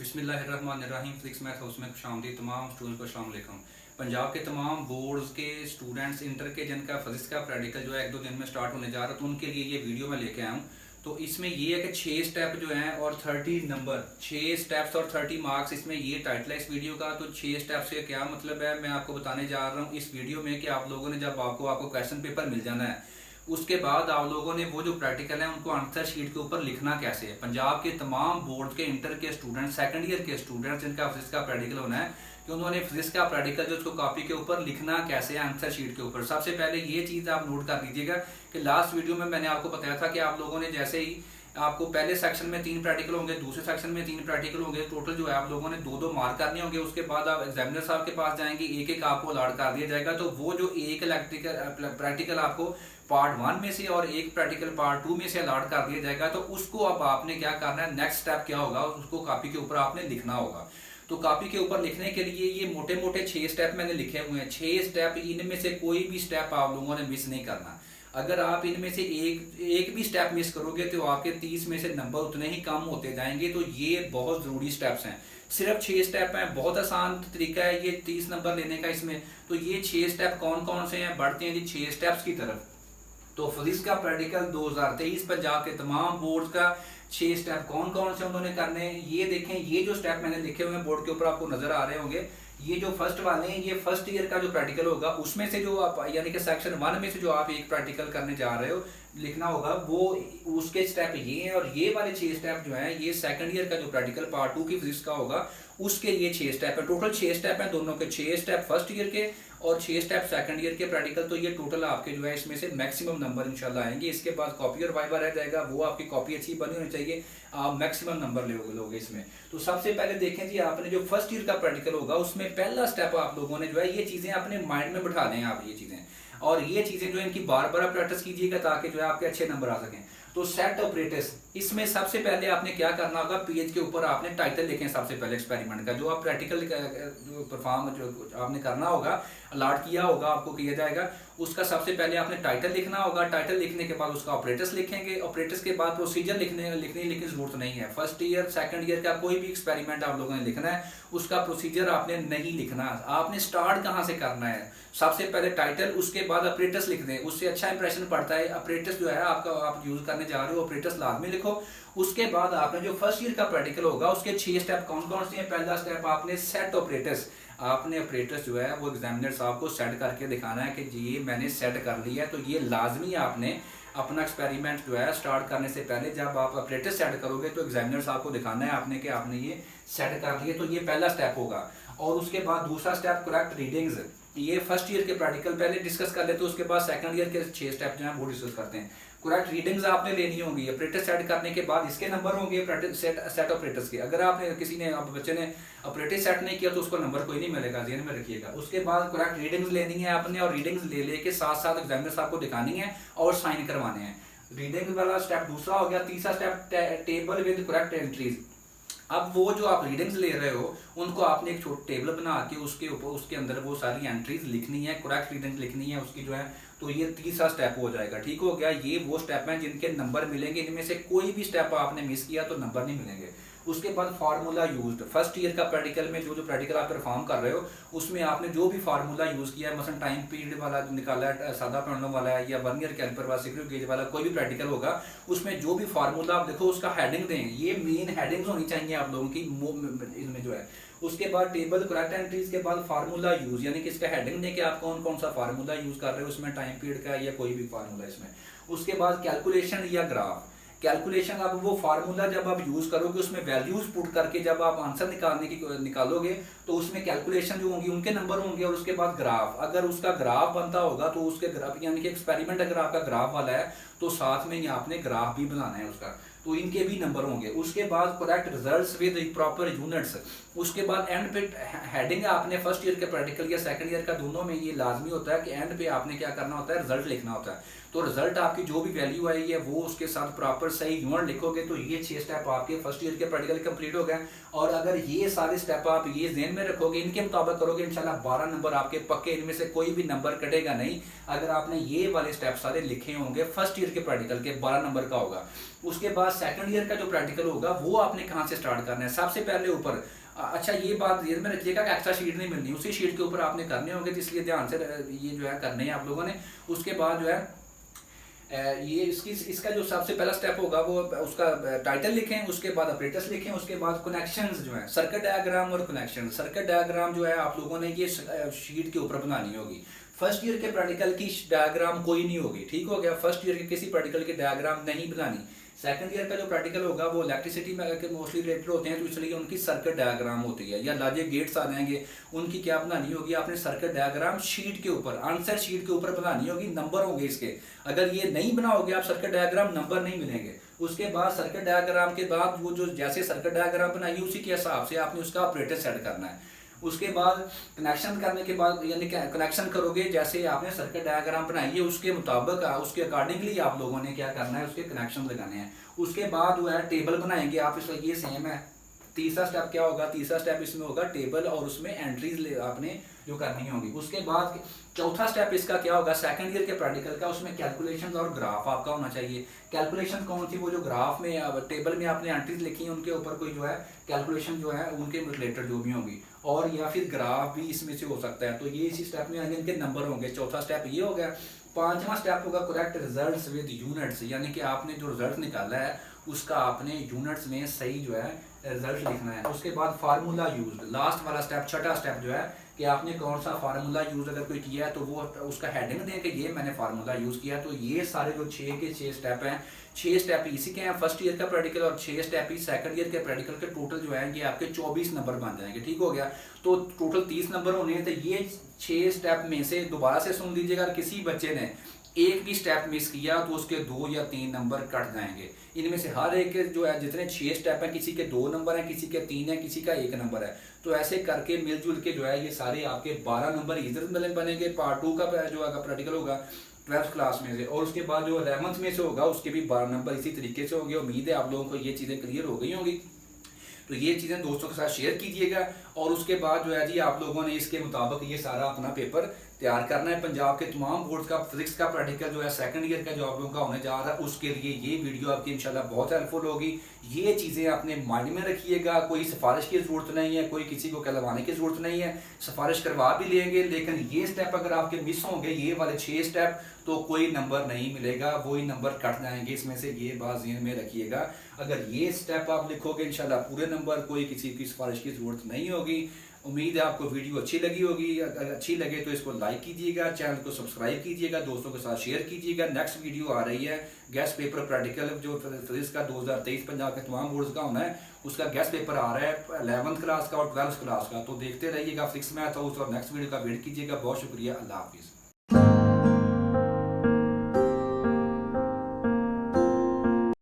बिस्मिल्लाहिर्रहमानिर्रहीम। Flix math house में खुशामदीद तमाम स्टूडेंट्स को अस्सलाम वालेकुम। पंजाब के तमाम बोर्ड्स के स्टूडेंट्स इंटर के जिनका फिजिक्स का प्रैक्टिकल जो है 1-2 दिन में स्टार्ट होने जा रहा है, तो उनके लिए ये वीडियो मैं लेके आया हूँ। तो इसमें ये है कि 6 स्टेप जो हैं और 30 नंबर, 6 स्टेप्स और 30 मार्क्स, इसमें ये टाइटल है इस वीडियो का। तो 6 स्टेप से क्या मतलब है मैं आपको बताने जा रहा हूँ इस वीडियो में कि आप लोगों ने जब आपको क्वेश्चन पेपर मिल जाना है, उसके बाद आप लोगों ने वो जो प्रैक्टिकल है उनको आंसर शीट के ऊपर लिखना कैसे है। पंजाब के तमाम बोर्ड के इंटर के स्टूडेंट, सेकंड ईयर के स्टूडेंट्स जिनका फिजिक्स का प्रैक्टिकल होना है, कि उन्होंने फिजिक्स का प्रैक्टिकल जो उसको कॉपी के ऊपर लिखना कैसे है आंसर शीट के ऊपर। सबसे पहले ये चीज़ आप नोट कर लीजिएगा कि लास्ट वीडियो में मैंने आपको बताया था कि आप लोगों ने जैसे ही आपको पहले सेक्शन में 3 प्रैक्टिकल होंगे, दूसरे सेक्शन में 3 प्रैक्टिकल होंगे, टोटल जो है आप लोगों ने 2-2 मार्क करने होंगे। उसके बाद आप एग्जामिनर साहब के पास जाएंगे, एक एक आपको अलॉट कर दिया जाएगा। तो वो जो एक प्रैक्टिकल आपको पार्ट 1 में से और एक प्रैक्टिकल पार्ट 2 में से अलॉट कर दिया जाएगा, तो उसको अब आपने क्या करना है, नेक्स्ट स्टेप क्या होगा, उसको कॉपी के ऊपर आपने लिखना होगा। तो कॉपी के ऊपर लिखने के लिए ये मोटे मोटे 6 स्टेप मैंने लिखे हुए हैं। 6 स्टेप, इनमें से कोई भी स्टेप आप लोगों ने मिस नहीं करना। अगर आप इनमें से एक भी स्टेप मिस करोगे तो आपके 30 में से नंबर उतने ही कम होते जाएंगे। तो ये बहुत ज़रूरी स्टेप्स हैं। सिर्फ 6 स्टेप हैं, बहुत आसान तरीका है ये 30 नंबर लेने का इसमें। तो ये 6 स्टेप कौन कौन से हैं, बढ़ते हैं जी 6 स्टेप्स की तरफ। तो फिजिक्स का प्रैक्टिकल 2023 पंजाब के तमाम बोर्ड्स का 6 स्टेप कौन कौन से उन्होंने करने हैं ये देखें। ये जो स्टेप मैंने लिखे हुए हैं बोर्ड के ऊपर आपको नजर आ रहे होंगे। ये जो फर्स्ट वाले हैं, ये फर्स्ट ईयर का जो प्रैक्टिकल होगा उसमें से जो आप यानी कि सेक्शन 1 में से जो आप एक प्रैक्टिकल करने जा रहे हो, लिखना होगा, वो उसके स्टेप ये हैं। और ये वाले 6 स्टेप जो हैं ये सेकंड ईयर का जो प्रैक्टिकल पार्ट 2 की फिजिक्स का होगा उसके लिए 6 स्टेप है। टोटल 6 स्टेप है दोनों के, 6 स्टेप फर्स्ट ईयर के और 6 स्टेप सेकंड ईयर के प्रैक्टिकल। तो ये टोटल आपके जो है इसमें से मैक्सिमम नंबर इंशाल्लाह आएंगे। इसके बाद कॉपी और वाइवा रह जाएगा, वो आपकी कॉपी अच्छी बनी होनी चाहिए, आप मैक्सिमम नंबर लोगे इसमें। तो सबसे पहले देखें जी, आपने जो फर्स्ट ईयर का प्रैक्टिकल होगा उसमें पहला स्टेप आप लोगों ने जो है ये चीजें अपने माइंड में बिठा लें आप, ये चीजें और ये चीजें जो इनकी बार बार प्रैक्टिस कीजिएगा ताकि जो है आपके अच्छे नंबर आ सकें। तो सेट ऑपरेटर्स, इसमें सबसे पहले आपने क्या करना होगा, पेज के ऊपर आपने टाइटल लिखें सबसे पहले एक्सपेरिमेंट का, जो आप प्रैक्टिकल परफॉर्म जो आपने करना होगा, अलॉट किया होगा, आपको किया जाएगा, उसका सबसे पहले आपने टाइटल लिखना होगा। टाइटल लिखने के बाद उसका ऑपरेटर्स लिखेंगे। ऑपरेटर्स के बाद प्रोसीजर लिखने की जरूरत नहीं है। फर्स्ट ईयर सेकंड ईयर का कोई भी एक्सपेरिमेंट आप लोगों ने लिखना है, उसका प्रोसीजर आपने नहीं लिखना। आपने स्टार्ट कहाँ से करना है, सबसे पहले टाइटल, उसके बाद ऑपरेटर्स लिख दें, उससे अच्छा इंप्रेशन पड़ता है। ऑपरेटर्स जो है आपका आप यूज करने जा रहे हो, ऑपरेटर्स लाजमी लिखो। उसके बाद आपने जो फर्स्ट ईयर का प्रैक्टिकल होगा उसके 6 स्टेप कौन कौन से हैं। पहला स्टेप आपने सेट ऑपरेटर्स, आपने ऑपरेटर्स जो है वो एग्जामिनर साहब को सेट करके दिखाना है कि जी मैंने सेट कर लिया है। तो ये लाजमी आपने अपना एक्सपेरिमेंट जो है स्टार्ट करने से पहले जब आप ऑपरेटर सेट करोगे तो एग्जामिनर साहब को दिखाना है आपने कि आपने ये सेट कर लिया। तो ये पहला स्टेप होगा। और उसके बाद दूसरा स्टेप करेक्ट रीडिंग्स, ये फर्स्ट ईयर के प्रैक्टिकल पहले डिस्कस कर लेते हैं, उसके बाद सेकंड ईयर के 6 स्टेप जो हैं वो डिस्कस करते हैं। करेक्ट रीडिंग्स आपने लेनी होंगी। ऑपरेटर सेट करने के बाद इसके नंबर होंगे सेट ऑपरेटर्स के। अगर आपने किसी ने बच्चे ने ऑपरेटर सेट नहीं किया तो उसको नंबर कोई नहीं मिलेगा, ध्यान में रखिएगा। उसके बाद करेक्ट रीडिंग्स लेनी है आपने और रीडिंग्स ले लेके साथ साथ एग्जामिनर साहब को दिखानी है और साइन करवाने हैं। रीडिंग वाला स्टेप दूसरा हो गया। तीसरा step table with correct entries. अब वो जो आप रीडिंग्स ले रहे हो उनको आपने एक छोटा टेबल बना के उसके ऊपर उसके अंदर वो सारी एंट्रीज लिखनी है, करेक्ट रीडिंग लिखनी है उसकी जो है। तो ये तीसरा स्टेप हो जाएगा, ठीक हो गया। ये वो स्टेप हैं जिनके नंबर मिलेंगे, इनमें से कोई भी स्टेप आपने मिस किया तो नंबर नहीं मिलेंगे। उसके बाद फार्मूला यूज्ड, फर्स्ट ईयर का प्रैक्टिकल में जो प्रैक्टिकल आप परफॉर्म कर रहे हो उसमें आपने जो भी फार्मूला यूज किया है, मसलन टाइम पीरियड वाला निकाला है, सादा पेंडुलम वाला है या वर्नियर कैलिपर वाला, सिक्योर गेज वाला, कोई भी प्रैक्टिकल होगा उसमें जो भी फार्मूला आप देखो उसका हेडिंग दें। ये मेन हेडिंग्स होनी चाहिए आप लोगों की इसमें जो है। उसके बाद टेबल करेक्ट एंट्रीज के बाद फार्मूला यूज, यानी कि इसका हेडिंग दें कि आप कौन कौन सा फार्मूला यूज कर रहे हो, उसमें टाइम पीरियड का या कोई भी फार्मूला इसमें। उसके बाद कैलकुलेशन या ग्राफ, कैलकुलेशन अब वो फार्मूला जब आप यूज करोगे उसमें वैल्यूज पुट करके जब आप आंसर निकालोगे तो उसमें कैलकुलेशन जो होंगी उनके नंबर होंगे। और उसके बाद ग्राफ, अगर उसका ग्राफ बनता होगा तो उसके ग्राफ यानी कि एक्सपेरिमेंट अगर आपका ग्राफ वाला है तो साथ में ही आपने ग्राफ भी बनाना है उसका, तो इनके भी नंबर होंगे। उसके बाद correct results with proper units. उसके बाद एंड पे हेडिंग आपने फर्स्ट ईयर के प्रैक्टिकल या सेकंड ईयर का दोनों में ये लाजमी होता है कि एंड पे आपने क्या करना होता है, रिजल्ट लिखना होता है। तो रिजल्ट आपकी जो भी वैल्यू आई है वो उसके साथ प्रॉपर सही यूनिट लिखोगे। तो ये 6 स्टेप आपके फर्स्ट ईयर के प्रैक्टिकल कंप्लीट हो गए। और अगर ये सारे स्टेप आप ये ज़हन में रखोगे, इनके मुताबिक करोगे, इंशाल्लाह 12 नंबर आपके पक्के, इनमें से कोई भी नंबर कटेगा नहीं। अगर आपने ये वाले स्टेप सारे लिखे होंगे फर्स्ट ईयर के प्रैक्टिकल के 12 नंबर का होगा। उसके बाद सेकंड ईयर का जो प्रैक्टिकल होगा वो आपने कहाँ से स्टार्ट करना है। सबसे पहले ऊपर अच्छा ये बात ध्यान में रखिएगा कि एक्स्ट्रा शीट नहीं मिलनी, उसी शीट के ऊपर आपने करने होंगे, तो इसलिए ध्यान से ये जो है करने हैं आप लोगों ने। उसके बाद जो है ये इसका जो सबसे पहला स्टेप होगा वो उसका टाइटल लिखें, उसके बाद ऑपरेटर्स लिखें, उसके बाद कनेक्शंस जो है सर्किट डायग्राम और कनेक्शन। सर्किट डायग्राम जो है आप लोगों ने ये शीट के ऊपर बनानी होगी। फर्स्ट ईयर के प्रैक्टिकल की डायग्राम कोई नहीं होगी, ठीक हो गया। फर्स्ट ईयर के किसी प्रैक्टिकल की डायग्राम नहीं बनानी। सेकंड ईयर का जो प्रैक्टिकल होगा वो इलेक्ट्रिसिटी में के मोस्टली रिलेटेड होते हैं, तो इसलिए उनकी सर्किट डायग्राम होती है, या लॉजिक गेट्स आ जाएंगे, उनकी क्या बनानी होगी आपने सर्किट डायग्राम शीट के ऊपर, आंसर शीट के ऊपर बनानी होगी, नंबर होंगे इसके। अगर ये नहीं बनाओगे आप सर्किट डायग्राम, नंबर नहीं मिलेंगे। उसके बाद सर्किट डायग्राम के बाद वो जो जैसे सर्किट डायग्राम बनाइए उसी के हिसाब से आपने उसका ऑपरेटर सेट करना है। उसके बाद कनेक्शन करने के बाद यानी कनेक्शन करोगे, जैसे आपने सर्किट डायग्राम बनाई है उसके मुताबिक उसके अकॉर्डिंगली आप लोगों ने क्या करना है, उसके कनेक्शन लगाने हैं। उसके बाद जो है टेबल बनाएंगे आप, इसका ये सेम है। तीसरा स्टेप क्या होगा, तीसरा स्टेप इसमें होगा टेबल और उसमें एंट्रीज आपने जो करनी होगी। उसके बाद चौथा स्टेप इसका क्या होगा, सेकंड ईयर के प्रैक्टिकल का, उसमें कैलकुलेशन और ग्राफ आपका होना चाहिए। कैलकुलेशन कौन सी, वो जो ग्राफ में टेबल में आपने एंट्रीज लिखी हैं उनके ऊपर कोई जो है कैलकुलेशन जो है उनके रिलेटेड जो भी होगी, और या फिर ग्राफ भी इसमें से हो सकता है। तो ये इसी स्टेप में आगे इनके नंबर होंगे। चौथा स्टेप ये हो गया। पांचवा स्टेप होगा करेक्ट रिजल्ट्स विद यूनिट्स, यानी कि आपने जो रिजल्ट निकाला है उसका आपने यूनिट्स में सही जो है रिजल्ट लिखना है। उसके बाद फार्मूला यूज, लास्ट वाला स्टेप, छठा स्टेप जो है कि आपने कौन सा फार्मूला यूज अगर कोई किया है तो वो उसका हेडिंग दें कि ये मैंने फार्मूला यूज किया। तो ये सारे जो 6 के 6 स्टेप हैं, 6 स्टेप इसी के हैं फर्स्ट ईयर का प्रैक्टिकल, और 6 स्टेप ही सेकंड ईयर के प्रैक्टिकल के। टोटल जो है ये आपके 24 नंबर बन जाएंगे, ठीक हो गया। तो टोटल 30 नंबर होने हैं। तो ये 6 स्टेप में से दोबारा से सुन लीजिएगा, अगर किसी बच्चे ने एक भी स्टेप मिस किया तो उसके 2 या 3 नंबर कट जाएंगे। इनमें से हर एक जो है जितने 6 स्टेप हैं, किसी के 2 नंबर हैं, किसी के 3 हैं, किसी का 1 नंबर है। तो ऐसे करके मिलजुल के जो है ये सारे आपके 12 नंबर इधर बनेंगे। पार्ट 2 का जो है प्रैक्टिकल होगा 12th क्लास में से, और उसके बाद जो 11th में से होगा उसके भी 12 नंबर इसी तरीके से होंगे। उम्मीद है आप लोगों को ये चीज़ें क्लियर हो गई होंगी। तो ये चीज़ें दोस्तों के साथ शेयर कीजिएगा, और उसके बाद जो है जी आप लोगों ने इसके मुताबिक ये सारा अपना पेपर तैयार करना है। पंजाब के तमाम बोर्ड का फिजिक्स का प्रैक्टिकल जो है सेकंड ईयर का जो आप लोगों का होने जा रहा है, उसके लिए ये वीडियो आपकी इंशाल्लाह बहुत हेल्पफुल होगी। ये चीज़ें अपने माइंड में रखिएगा। कोई सिफारिश की ज़रूरत नहीं है, कोई किसी को कहलवाने की ज़रूरत नहीं है, सिफारिश करवा भी लेंगे, लेकिन ये स्टेप अगर आपके मिस होंगे, ये वाले 6 स्टेप, तो कोई नंबर नहीं मिलेगा, वही नंबर कट जाएंगे इसमें से। ये बात ज़हन में रखिएगा। अगर ये स्टेप आप लिखोगे इंशाल्लाह पूरे नंबर, कोई किसी की सिफारिश की ज़रूरत नहीं होगी। उम्मीद है आपको वीडियो अच्छी लगी होगी। अगर अच्छी लगे तो इसको लाइक कीजिएगा, चैनल को सब्सक्राइब कीजिएगा, दोस्तों के साथ शेयर कीजिएगा। नेक्स्ट वीडियो आ रही है गेस्ट पेपर प्रैक्टिकल जो फिजिक्स का 2023 पंजाब के तमाम बोर्ड्स का होना है, उसका गेस्ट पेपर आ रहा है 11th क्लास का और 12th क्लास का। तो देखते रहिएगा फिजिक्स मैथ हाउस, और नेक्स्ट वीडियो का वेट कीजिएगा। बहुत शुक्रिया, अल्लाह हाफिज़।